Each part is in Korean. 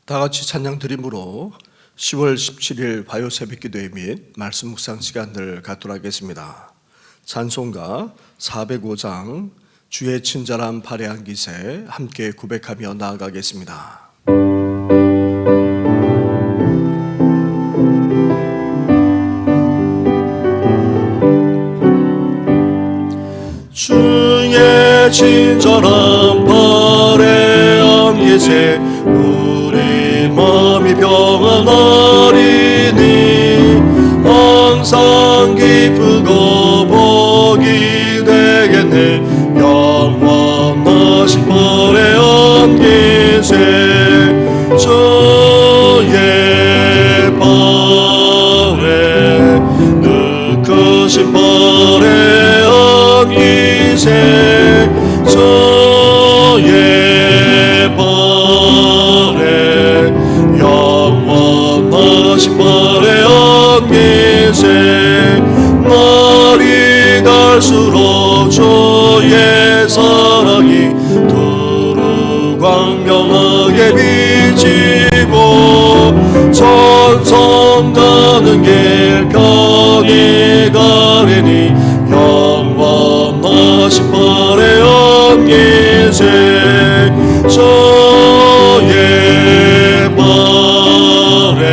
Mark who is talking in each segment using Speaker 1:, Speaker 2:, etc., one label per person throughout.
Speaker 1: 다 같이 찬양 드림으로 10월 17일 화요 새벽기도회 및 말씀 묵상 시간을 갖도록 하겠습니다. 찬송가 405장 주의 친절한 발해한 기세 함께 고백하며 나아가겠습니다. 주의 친절한 발해한 기세 우리 마음이 평안하리니 항상 기쁘고 복이 되겠네. 영원하신 발해한 기세 주의 발해 그 크신 발해한 기세 주의 발해 영원하신 발해한 기세 날이 갈수록 주의 사랑이 두루 광명하게 비치고 천성 가는 길 편히 가리니 영원하신 발해한 기세 주의 발해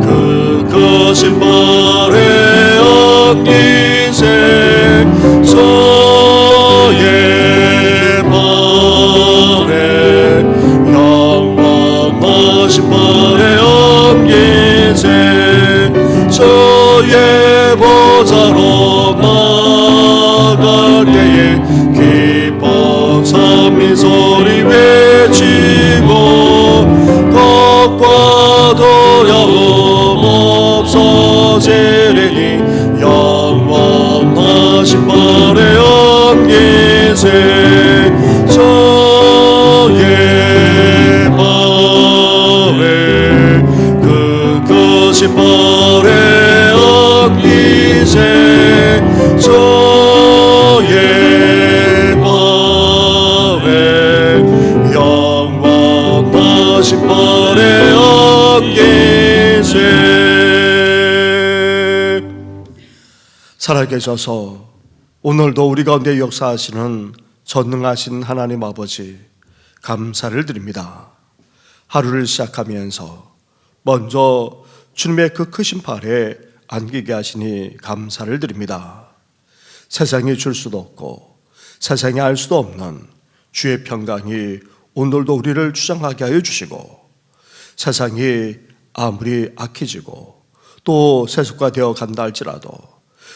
Speaker 1: 그 크신 발해한 기세 주의 발해 영원하신 발해한 기세 주의 보좌로 나갈 때에 기뻐 찬미 소리 외치고 겁과 두려움 없어지리니 영원하신 발해한 기세 주의 발해 그 크신 발해한 기세 주의 발해 영원하신 발해한 기세. 살아계셔서 오늘도 우리 가운데 역사하시는 전능하신 하나님 아버지 감사를 드립니다. 하루를 시작하면서 먼저 주님의 그 크신 발에 안기게 하시니 감사를 드립니다. 세상이 줄 수도 없고 세상이 알 수도 없는 주의 평강이 오늘도 우리를 주장하게 하여 주시고 세상이 아무리 악해지고 또 세속화되어 간다 할지라도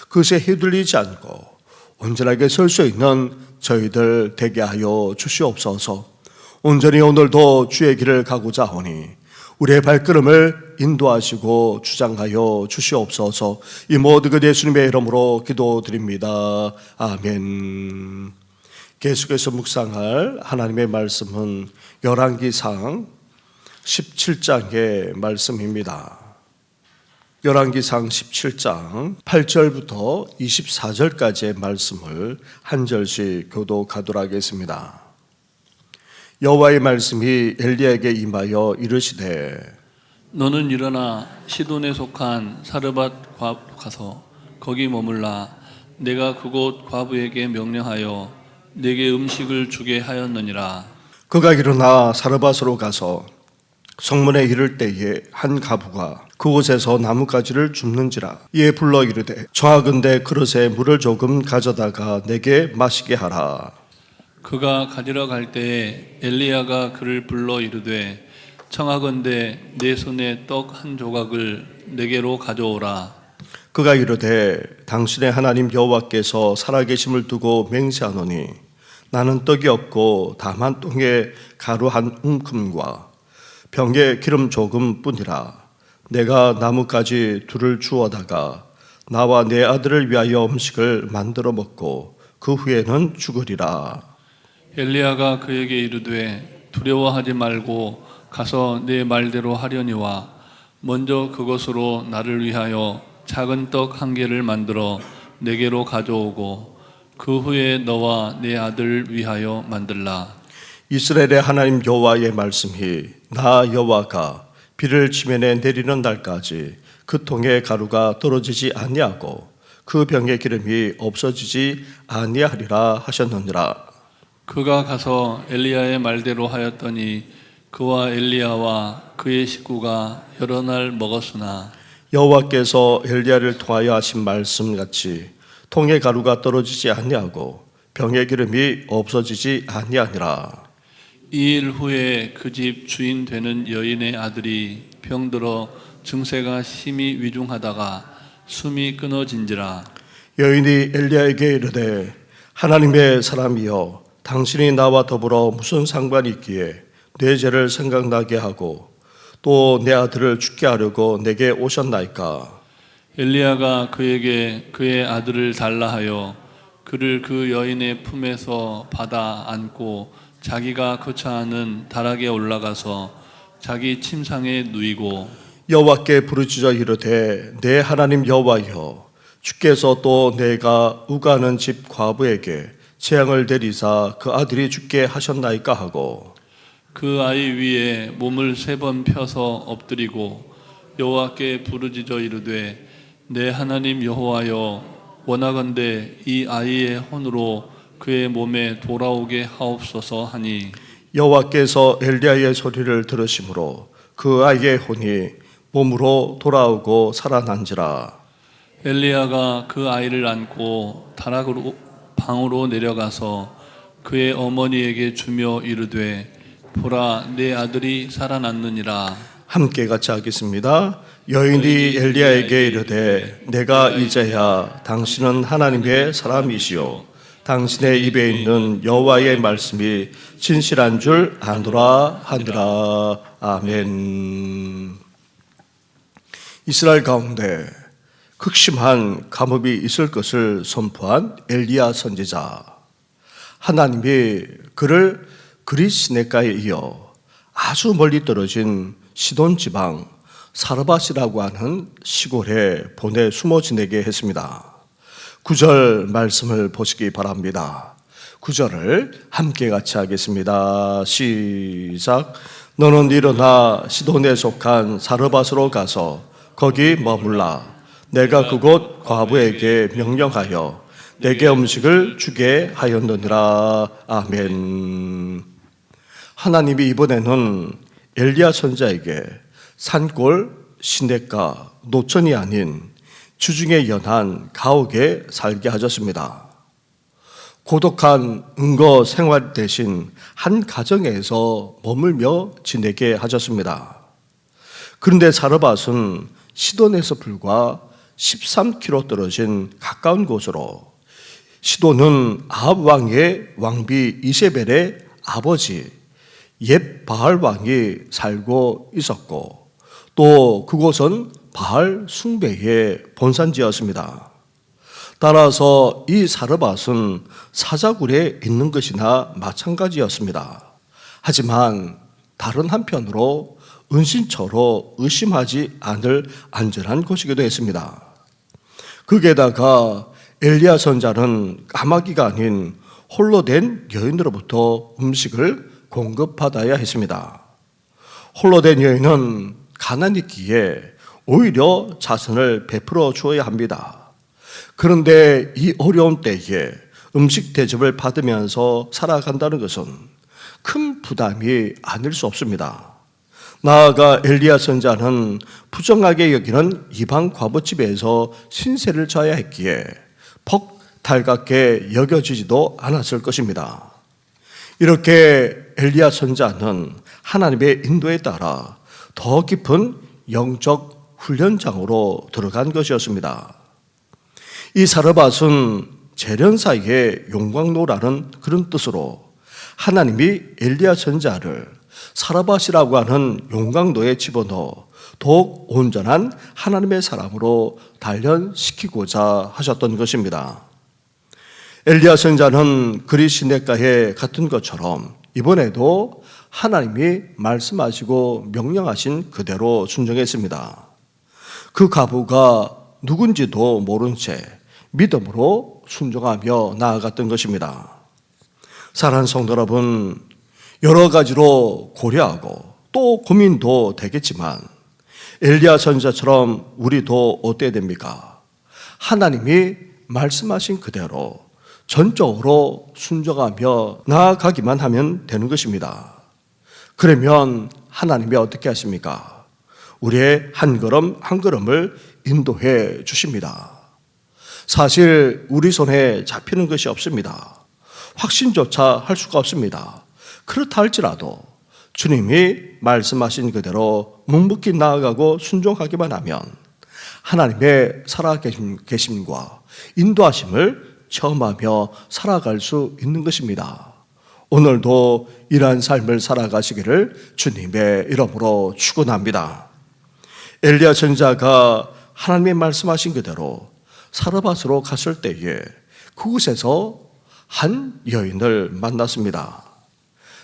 Speaker 1: 그것에 휘둘리지 않고 온전하게 설 수 있는 저희들 되게 하여 주시옵소서. 온전히 오늘도 주의 길을 가고자 하오니 우리의 발걸음을 인도하시고 주장하여 주시옵소서. 이 모든 것 예수님의 이름으로 기도드립니다. 아멘. 계속해서 묵상할 하나님의 말씀은 열왕기상 17장의 말씀입니다. 열왕기상 17장 8절부터 24절까지의 말씀을 한 절씩 교독하도록 하겠습니다. 여호와의 말씀이 엘리야에게 임하여 이르시되
Speaker 2: 너는 일어나 시돈에 속한 사르밧 과부 가서 거기 머물라. 내가 그곳 과부에게 명령하여 내게 음식을 주게 하였느니라.
Speaker 1: 그가 일어나 사르밧으로 가서 성문에 이를 때에 한 과부가 그곳에서 나뭇가지를 줍는지라. 이에 불러 이르되 청하건대 그릇에 물을 조금 가져다가 내게 마시게 하라.
Speaker 2: 그가 가지러 갈 때에 엘리야가 그를 불러 이르되 청하건대 내 손에 떡 한 조각을 내게로 가져오라.
Speaker 1: 그가 이르되 당신의 하나님 여호와께서 살아계심을 두고 맹세하노니 나는 떡이 없고 다만 똥에 가루 한 움큼과 병에 기름 조금 뿐이라. 내가 나뭇가지 둘을 주워다가 나와 내 아들을 위하여 음식을 만들어 먹고 그 후에는 죽으리라.
Speaker 2: 엘리야가 그에게 이르되 두려워하지 말고 가서 내 말대로 하려니와 먼저 그것으로 나를 위하여 작은 떡 한 개를 만들어 내게로 가져오고 그 후에 너와 내 아들을 위하여 만들라.
Speaker 1: 이스라엘의 하나님 여호와의 말씀이 나 여호와가 비를 지면에 내리는 날까지 그 통에 가루가 떨어지지 아니하고 그 병의 기름이 없어지지 아니하리라 하셨느니라.
Speaker 2: 그가 가서 엘리야의 말대로 하였더니 그와 엘리야와 그의 식구가 여러 날 먹었으나
Speaker 1: 여호와께서 엘리야를 통하여 하신 말씀같이 통에 가루가 떨어지지 아니하고 병의 기름이 없어지지 아니하니라.
Speaker 2: 이 일 후에 그 집 주인 되는 여인의 아들이 병들어 증세가 심히 위중하다가 숨이 끊어진지라.
Speaker 1: 여인이 엘리야에게 이르되 하나님의 사람이여 당신이 나와 더불어 무슨 상관이 있기에 내 죄를 생각나게 하고 또 내 아들을 죽게 하려고 내게 오셨나이까.
Speaker 2: 엘리야가 그에게 그의 아들을 달라 하여 그를 그 여인의 품에서 받아 안고 자기가 거처하는 다락에 올라가서 자기 침상에 누이고
Speaker 1: 여호와께 부르짖어 이르되 내 하나님 여호와여 주께서 또 내가 우가는 집 과부에게 재앙을 내리사 그 아들이 죽게 하셨나이까 하고
Speaker 2: 그 아이 위에 몸을 3번 펴서 엎드리고 여호와께 부르짖어 이르되 내 하나님 여호와여 원하건대 이 아이의 혼으로 그의 몸에 돌아오게 하옵소서 하니
Speaker 1: 여호와께서 엘리야의 소리를 들으심으로 그 아이의 혼이 몸으로 돌아오고 살아난지라.
Speaker 2: 엘리야가 그 아이를 안고 다락으로 방으로 내려가서 그의 어머니에게 주며 이르되 보라 내 아들이 살아났느니라.
Speaker 1: 함께 같이 하겠습니다. 여인이 엘리야에게 이르되 내가 이제야 당신은 하나님의 사람이시요 당신의 입에 있는 여호와의 말씀이 진실한 줄 아노라 하니라. 아멘. 이스라엘 가운데 극심한 가뭄이 있을 것을 선포한 엘리야 선지자. 하나님이 그를 그릿 시내가에 이어 아주 멀리 떨어진 시돈 지방 사르밧이라고 하는 시골에 보내 숨어 지내게 했습니다. 9절 말씀을 보시기 바랍니다. 9절을 함께 같이 하겠습니다. 시작. 너는 일어나 시돈에 속한 사르밧으로 가서 거기 머물라. 내가 그곳 과부에게 명령하여 내게 음식을 주게 하였느니라. 아멘. 하나님이 이번에는 엘리야 선지자에게 산골 시냇가 노천이 아닌 주중에 연한 가옥에 살게 하셨습니다. 고독한 은거 생활 대신 한 가정에서 머물며 지내게 하셨습니다. 그런데 사르밧은 시돈에서 불과 13km 떨어진 가까운 곳으로 시돈은 아합 왕의 왕비 이세벨의 아버지 옛 바알 왕이 살고 있었고 또 그곳은 바알 숭배의 본산지였습니다. 따라서 이 사르밧은 사자굴에 있는 것이나 마찬가지였습니다. 하지만 다른 한편으로 은신처로 의심하지 않을 안전한 곳이기도 했습니다. 거기에다가 엘리야 선자는 까마귀가 아닌 홀로 된 여인으로부터 음식을 공급받아야 했습니다. 홀로 된 여인은 가난했기에 오히려 자선을 베풀어 주어야 합니다. 그런데 이 어려운 때에 음식 대접을 받으면서 살아간다는 것은 큰 부담이 아닐 수 없습니다. 나아가 엘리야 선자는 부정하게 여기는 이방 과부집에서 신세를 져야 했기에 퍽 달갑게 여겨지지도 않았을 것입니다. 이렇게 엘리야 선자는 하나님의 인도에 따라 더 깊은 영적 훈련장으로 들어간 것이었습니다. 이 사르밧은 재련사의 용광로라는 그런 뜻으로 하나님이 엘리야 선자를 사르밧이라고 하는 용광로에 집어넣어 더욱 온전한 하나님의 사람으로 단련시키고자 하셨던 것입니다. 엘리야 선자는 그릿 시냇가에 갔던 것처럼 이번에도 하나님이 말씀하시고 명령하신 그대로 순종했습니다. 그 과부가 누군지도 모른 채 믿음으로 순종하며 나아갔던 것입니다. 사랑하는 성도 여러분, 여러 가지로 고려하고 또 고민도 되겠지만 엘리야 선지자처럼 우리도 어때야 됩니까? 하나님이 말씀하신 그대로 전적으로 순종하며 나아가기만 하면 되는 것입니다. 그러면 하나님이 어떻게 하십니까? 우리의 한 걸음 한 걸음을 인도해 주십니다. 사실 우리 손에 잡히는 것이 없습니다. 확신조차 할 수가 없습니다. 그렇다 할지라도 주님이 말씀하신 그대로 묵묵히 나아가고 순종하기만 하면 하나님의 살아계심과 인도하심을 체험하며 살아갈 수 있는 것입니다. 오늘도 이러한 삶을 살아가시기를 주님의 이름으로 축원합니다. 엘리야 선지자가 하나님의 말씀하신 그대로 사르밧으로 갔을 때에 그곳에서 한 여인을 만났습니다.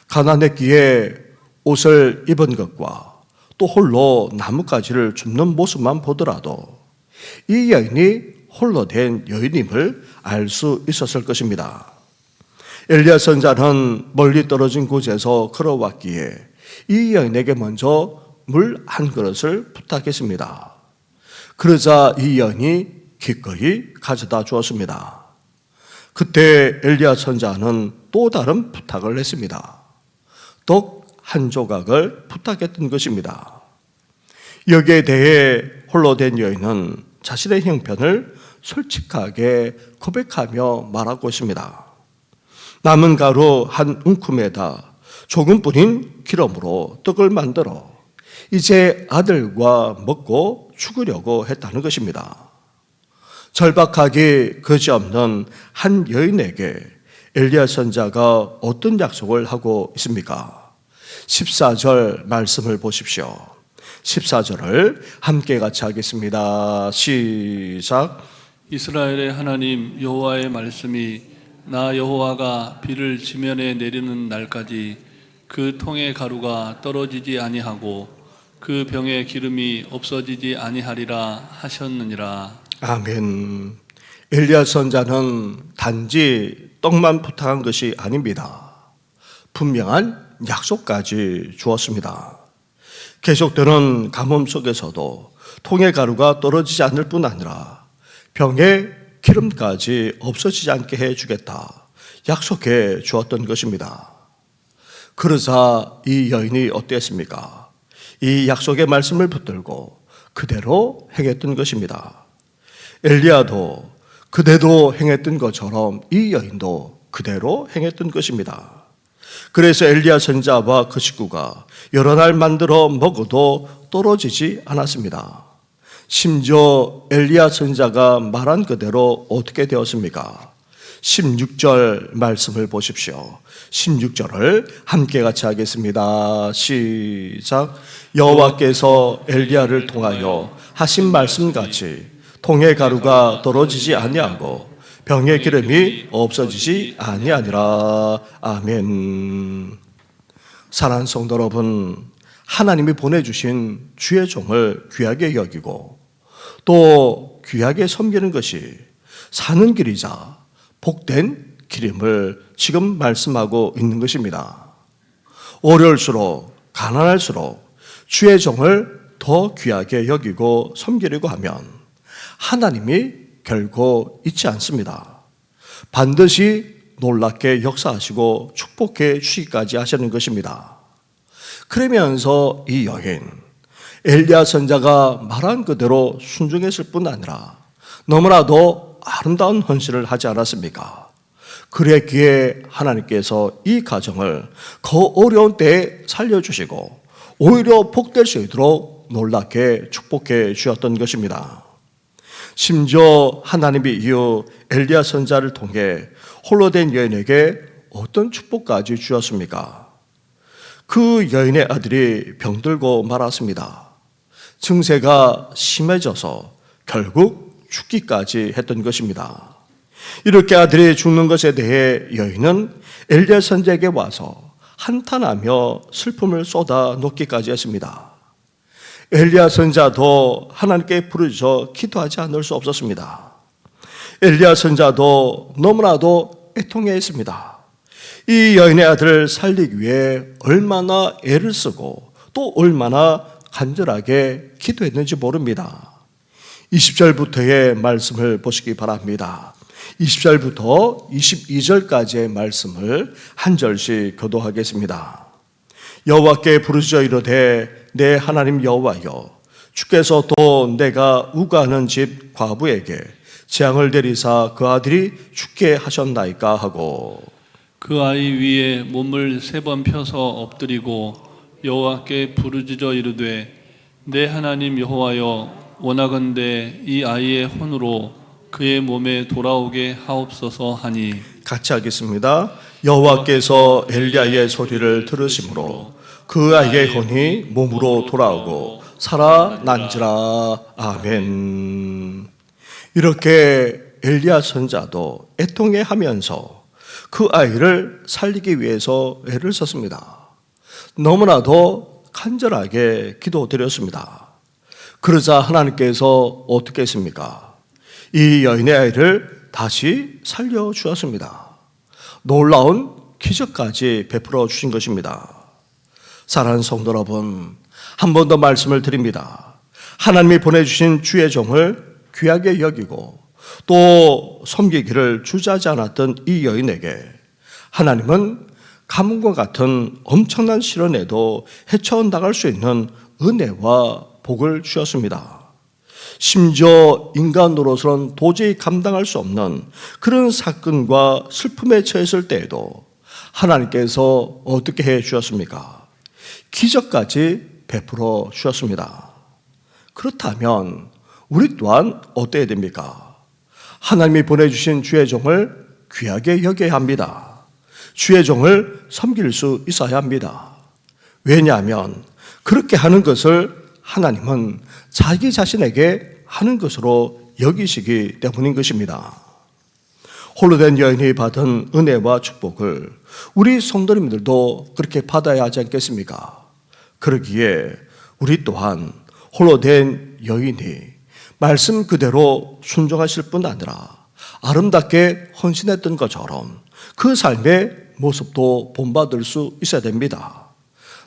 Speaker 1: 가난했기에 옷을 입은 것과 또 홀로 나뭇가지를 줍는 모습만 보더라도 이 여인이 홀로 된 여인임을 알 수 있었을 것입니다. 엘리야 선지자는 멀리 떨어진 곳에서 걸어왔기에 이 여인에게 먼저 물 한 그릇을 부탁했습니다. 그러자 이 여인이 기꺼이 가져다 주었습니다. 그때 엘리야 선지자는 또 다른 부탁을 했습니다. 떡 한 조각을 부탁했던 것입니다. 여기에 대해 홀로 된 여인은 자신의 형편을 솔직하게 고백하며 말하고 있습니다. 남은 가루 한 움큼에다 조금 뿌린 기름으로 떡을 만들어 이제 아들과 먹고 죽으려고 했다는 것입니다. 절박하기 그지없는 한 여인에게 엘리야 선지자가 어떤 약속을 하고 있습니까? 14절 말씀을 보십시오. 14절을 함께 같이 하겠습니다. 시작.
Speaker 2: 이스라엘의 하나님 여호와의 말씀이 나 여호와가 비를 지면에 내리는 날까지 그 통의 가루가 떨어지지 아니하고 그 병의 기름이 없어지지 아니하리라 하셨느니라.
Speaker 1: 아멘. 엘리야 선지자는 단지 떡만 부탁한 것이 아닙니다. 분명한 약속까지 주었습니다. 계속되는 가뭄 속에서도 통의 가루가 떨어지지 않을 뿐 아니라 병의 기름까지 없어지지 않게 해주겠다 약속해 주었던 것입니다. 그러자 이 여인이 어땠습니까? 이 약속의 말씀을 붙들고 그대로 행했던 것입니다. 엘리야도 그대로 행했던 것처럼 이 여인도 그대로 행했던 것입니다. 그래서 엘리야 선지자와 그 식구가 여러 날 만들어 먹어도 떨어지지 않았습니다. 심지어 엘리야 선지자가 말한 그대로 어떻게 되었습니까? 16절 말씀을 보십시오. 16절을 함께 같이 하겠습니다. 시작. 여호와께서 엘리야를 통하여 하신 말씀같이 통의 가루가 떨어지지 아니하고 병의 기름이 없어지지 아니하니라. 아멘. 사랑하는 성도 여러분, 하나님이 보내주신 주의 종을 귀하게 여기고 또 귀하게 섬기는 것이 사는 길이자 복된 길임을 지금 말씀하고 있는 것입니다. 어려울수록 가난할수록 주의 종을 더 귀하게 여기고 섬기려고 하면 하나님이 결코 잊지 않습니다. 반드시 놀랍게 역사하시고 축복해 주시기까지 하시는 것입니다. 그러면서 이 여인 엘리야 선지자가 말한 그대로 순종했을 뿐 아니라 너무나도 아름다운 헌신을 하지 않았습니까? 그랬기에 하나님께서 이 가정을 그 어려운 때에 살려주시고 오히려 복될 수 있도록 놀랍게 축복해 주셨던 것입니다. 심지어 하나님이 이후 엘리야 선지자를 통해 홀로 된 여인에게 어떤 축복까지 주었습니까? 그 여인의 아들이 병들고 말았습니다. 증세가 심해져서 결국 죽기까지 했던 것입니다. 이렇게 아들이 죽는 것에 대해 여인은 엘리야 선지자에게 와서 한탄하며 슬픔을 쏟아 놓기까지 했습니다. 엘리야 선지자도 하나님께 부르짖어 기도하지 않을 수 없었습니다. 엘리야 선지자도 너무나도 애통해했습니다. 이 여인의 아들을 살리기 위해 얼마나 애를 쓰고 또 얼마나 간절하게 기도했는지 모릅니다. 20절부터의 말씀을 보시기 바랍니다. 20절부터 22절까지의 말씀을 한 절씩 교도하겠습니다. 여호와께 부르짖어 이르되 내 하나님 여호와여, 주께서 또 내가 우거하는 집 과부에게 재앙을 내리사 그 아들이 죽게 하셨나이까 하고,
Speaker 2: 그 아이 위에 몸을 3번 펴서 엎드리고 여호와께 부르짖어 이르되 내 하나님 여호와여, 원하건대 이 아이의 혼으로 그의 몸에 돌아오게 하옵소서 하니.
Speaker 1: 같이 하겠습니다. 여호와께서 엘리야의 소리를 들으심으로 그 아이의 혼이 몸으로 돌아오고 살아난지라. 아멘. 이렇게 엘리야 선자도 애통해하면서 그 아이를 살리기 위해서 애를 썼습니다. 너무나도 간절하게 기도드렸습니다. 그러자 하나님께서 어떻게 했습니까? 이 여인의 아이를 다시 살려주었습니다. 놀라운 기적까지 베풀어 주신 것입니다. 사랑하는 성도 여러분, 한 번 더 말씀을 드립니다. 하나님이 보내주신 주의 종을 귀하게 여기고 또 섬기기를 주저하지 않았던 이 여인에게 하나님은 가뭄과 같은 엄청난 시련에도 헤쳐나갈 수 있는 은혜와 복을 주셨습니다. 심지어 인간으로서는 도저히 감당할 수 없는 그런 사건과 슬픔에 처했을 때에도 하나님께서 어떻게 해 주셨습니까? 기적까지 베풀어 주셨습니다. 그렇다면 우리 또한 어때야 됩니까? 하나님이 보내주신 주의 종을 귀하게 여겨야 합니다. 주의 종을 섬길 수 있어야 합니다. 왜냐하면 그렇게 하는 것을 하나님은 자기 자신에게 하는 것으로 여기시기 때문인 것입니다. 홀로 된 여인이 받은 은혜와 축복을 우리 성도님들도 그렇게 받아야 하지 않겠습니까? 그러기에 우리 또한 홀로 된 여인이 말씀 그대로 순종하실 뿐 아니라 아름답게 헌신했던 것처럼 그 삶의 모습도 본받을 수 있어야 됩니다.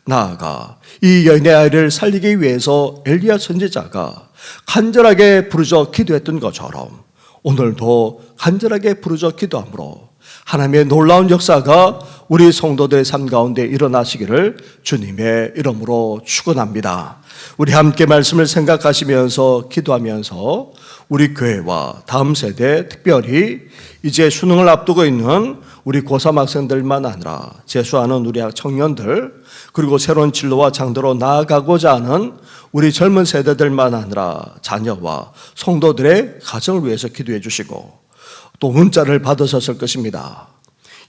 Speaker 1: 나아가 이 여인의 아이를 살리기 위해서 엘리야 선지자가 간절하게 부르짖어 기도했던 것처럼 오늘도 간절하게 부르짖어 기도함으로 하나님의 놀라운 역사가 우리 성도들의 삶 가운데 일어나시기를 주님의 이름으로 축원합니다. 우리 함께 말씀을 생각하시면서 기도하면서 우리 교회와 다음 세대, 특별히 이제 수능을 앞두고 있는 우리 고3 학생들만 아니라 재수하는 우리 청년들, 그리고 새로운 진로와 장도로 나아가고자 하는 우리 젊은 세대들만 아니라 자녀와 성도들의 가정을 위해서 기도해 주시고, 또 문자를 받으셨을 것입니다.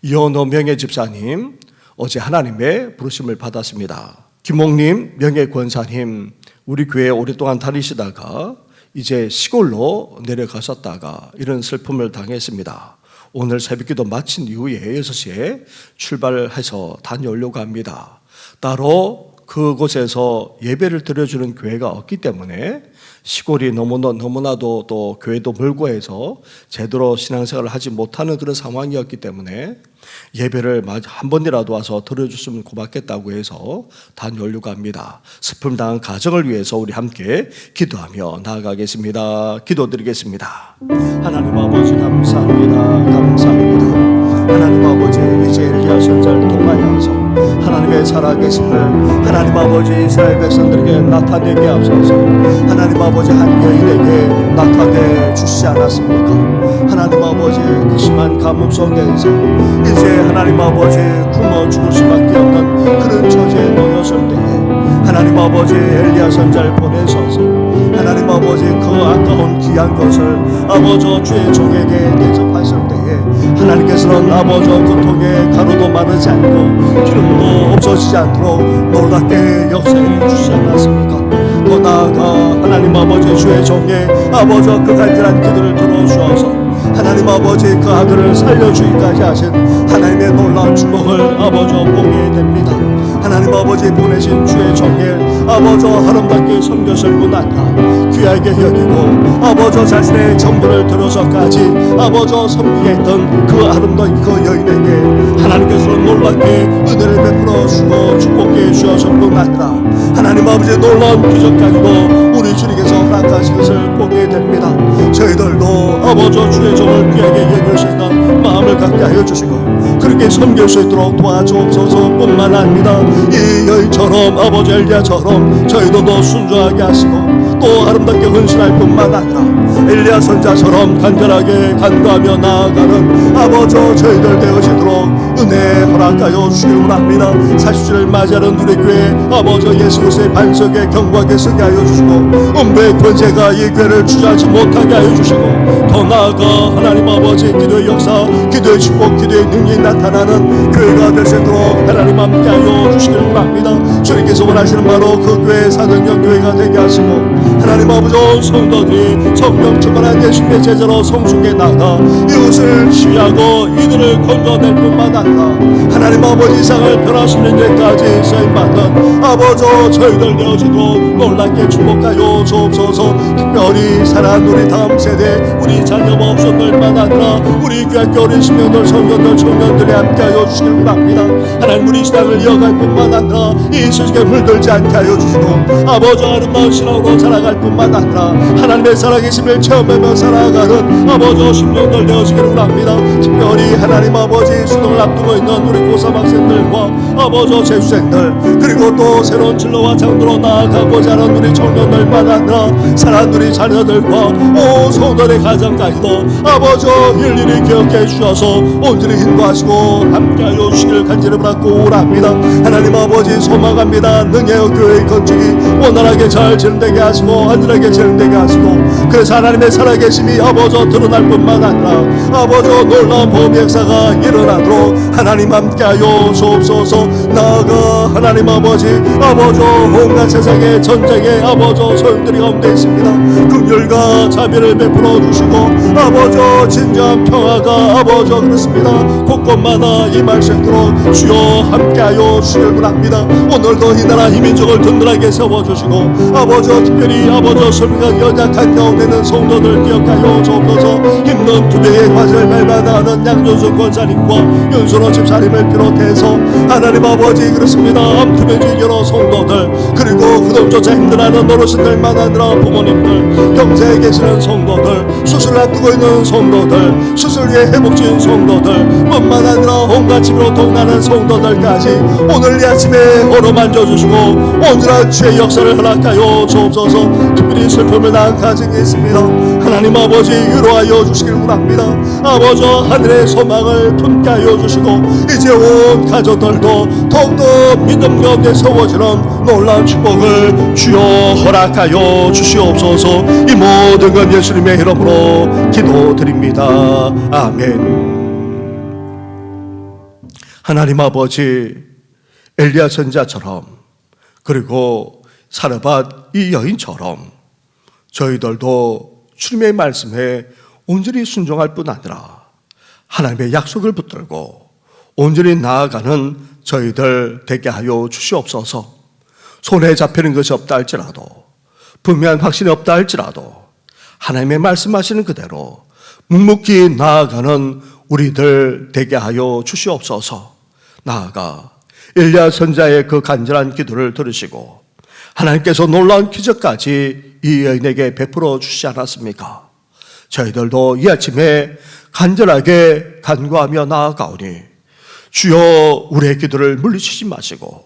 Speaker 1: 이현호 명예집사님 어제 하나님의 부르심을 받았습니다. 김옥님 명예권사님 우리 교회에 오랫동안 다니시다가 이제 시골로 내려가셨다가 이런 슬픔을 당했습니다. 오늘 새벽기도 마친 이후에 6시에 출발해서 다녀오려고 합니다. 따로 그곳에서 예배를 드려주는 교회가 없기 때문에 시골이 너무나도 또 교회도 멀고 해서 제대로 신앙생활을 하지 못하는 그런 상황이었기 때문에 예배를 한 번이라도 와서 드려줬으면 고맙겠다고 해서 다녀오려고 합니다. 슬픔 당한 가정을 위해서 우리 함께 기도하며 나아가겠습니다. 기도드리겠습니다. 하나님 아버지 감사합니다. 하나님 아버지 이제 엘리야 선지자를 통하여서 하나님의 살아계심을 하나님 아버지 이스라엘 백성들에게 나타내게 하소서. 하나님 아버지 한 여인에게 나타내 주시지 않았습니까? 하나님 아버지 그 심한 가뭄 속에서 이제 하나님 아버지 굶어 죽을 수밖에 없는 그런 처지에 놓였을 때에 하나님 아버지 엘리야 선지자를 보내셔서 하나님 아버지 그 아까운 귀한 것을 아버지 주의 종에게 대접하실 때에 하나님께서는 아버지 고통에 가루도 마르지 않고 기름도 없어지지 않도록 놀랍게 역사해 주시지 않았습니까? 더 나아가 하나님 아버지 주의 종의 아버지 그 간절한 기도를 들어주셔서 하나님 아버지 그 아들을 살려주기까지 하신 하나님의 놀라운 축복을 아버지 보게 됩니다. 하나님 아버지 보내신 주의 종일 아버지 아름답게 섬겼을 뿐 아니라 귀하게 여기고 아버지 자신의 전부를 들여서까지 아버지 섬기게 했던 그 아름다운 그 여인에게 하나님께서 놀랍게 은혜를 베풀어 주고 축복해 주셨을 뿐 아니라 하나님 아버지의 놀라운 기적까지도 우리 주님께서 허락하신 것을 보게 됩니다. 저희들도 아버지 주의 종을 귀하게 여길 수 있는 마음을 갖게 하여 주시고 그렇게 섬길 수 있도록 도와주옵소서 뿐만 아닙니다. 이 여인처럼 아버지 엘리야처럼 저희도 순종하게 하시고 또 아름답게 헌신할 뿐만 아니라 엘리야 선자처럼 간절하게 간구하며 나아가는 아버지 저희들 되어지도록 은혜 허락하여 주시길 원합니다. 40주를 맞이하는 우리 교회 아버지 예수 그리스도의 반석에 경고하게 쓰게 하여 주시고 음부의 권세가 이 교회를 주저하지 못하게 하여 주시고 더 나아가 하나님 아버지 기도의 역사, 기도의 축복, 기도의 능력이 나타나는 교회가 될 수 있도록 하나님 함께 하여 주시길 원합니다. 주님께서 원하시는 바로 그 교회 사도행전 교회가 되게 하시고 하나님 아버지 온 성도들이 성령 충만한 예수님의 제자로 성숙해 나가 이웃을 취하고 이들을 건져낼 뿐만 아니라 하나님 아버지 이상을 변화시키는 데까지 쓰임받는 아버지 저희들 되어지도록 놀랍게 축복하여 주옵소서. 특별히 사랑하는 우리 다음 세대 우리 자녀와 없었들만 아니라 우리 귀학교 어린 신명들 성도들 청년들이 함께하여 주시길 원합니다. 하나님 우리 신앙을 이어갈 뿐만 아니라 이 수직에 물들지 않게 하여 주시고 아버지 아름다운 신앙으로 살아갈 뿐만 아니라 하나님의 살아계심을 체험하며 살아가는 아버지 신명들 되어지기를 원합니다. 특별히 하나님 아버지 수능을 앞두고 있는 우리 고3 학생들과 아버지 재수생들 그리고 또 새로운 진로와 장로로 나아가고자 하는 우리 청년들만 아니라 사랑하는 우리 자녀들과 온 성도의 가정까지도 아버지 일일이 기억해 주셔서 온전히 인도하시고 함께하여 주시길 간절히 바라고 오랍니다. 하나님 아버지 소망합니다. 능해요 교회의 건축이 원활하게 잘 진행되게 하시고 안전하게 진행되게 하시고 그래서 하나님의 살아계심이 아버지 드러날 뿐만 아니라 아버지 놀라운 보험 역사가 일어나도록 하나님 함께하여 주옵소서. 나아가 하나님 아버지 온갖 세상의 전쟁의 아버지 소용들이 가운데 있습니다. 긍휼과 자비를 베풀어 주시고 아버지 진정한 평화가 아버지 그렇습니다. 곳곳마다 임할 수 있도록 주여 함께하여 주시길 바랍니다. 오늘도 이 나라 이 민족을 든든하게 세워주시고 아버지 특별히 아버지 설교가 연약한 가운데는 성도들 기억하여 주옵소서. 힘든 두 배의 과제를 밟아나가는 양조수 권사님과 윤순호 집사님을 비롯해서 하나님 아버지 그렇습니다. 암투병진 여러 성도들 그리고 그동조차 힘들어하는 어르신들만 아니라 부모님들 경제에 계시는 성도들 수술을 앞두고 있는 성도들 수술 위에 회복진 성도들 뿐만 아니라 온갖 집으로 동나는 성도들까지 오늘 이 아침에 어루만져 주시고 온전한 주의 역사를 허락하여 주옵소서. 특별히 슬픔을 당한 가정이 있습니다. 하나님 아버지 위로하여 주시길 원합니다. 아버지 하늘의 소망을 품게 하여 주시고 이제 온 가족들도 더욱더 믿음 가운데 세워지는 놀라운 축복을 주여 허락하여 주시옵소서. 이 모든 건 예수님의 이름으로 기도드립니다. 아멘. 하나님 아버지 엘리야 선자처럼 그리고 사르밧 이 여인처럼 저희들도 주님의 말씀에 온전히 순종할 뿐 아니라 하나님의 약속을 붙들고 온전히 나아가는 저희들 되게 하여 주시옵소서. 손에 잡히는 것이 없다 할지라도 분명한 확신이 없다 할지라도 하나님의 말씀하시는 그대로 묵묵히 나아가는 우리들 되게 하여 주시옵소서. 나아가 엘리야 선자의 그 간절한 기도를 들으시고 하나님께서 놀라운 기적까지 이 여인에게 베풀어 주시지 않았습니까? 저희들도 이 아침에 간절하게 간구하며 나아가오니 주여 우리의 기도를 물리치지 마시고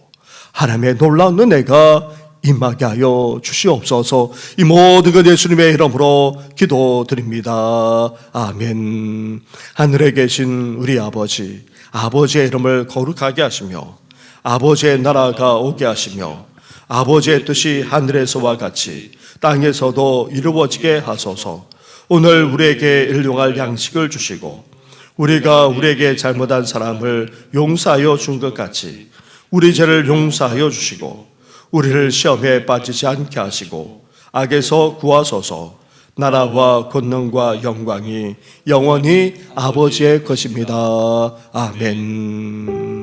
Speaker 1: 하나님의 놀라운 은혜가 임하게 하여 주시옵소서. 이 모든 것 예수님의 이름으로 기도드립니다. 아멘. 하늘에 계신 우리 아버지, 아버지의 이름을 거룩하게 하시며 아버지의 나라가 오게 하시며 아버지의 뜻이 하늘에서와 같이 땅에서도 이루어지게 하소서. 오늘 우리에게 일용할 양식을 주시고 우리가 우리에게 잘못한 사람을 용서하여 준 것 같이 우리 죄를 용서하여 주시고 우리를 시험에 빠지지 않게 하시고 악에서 구하소서. 나라와 권능과 영광이 영원히 아버지의 것입니다. 아멘.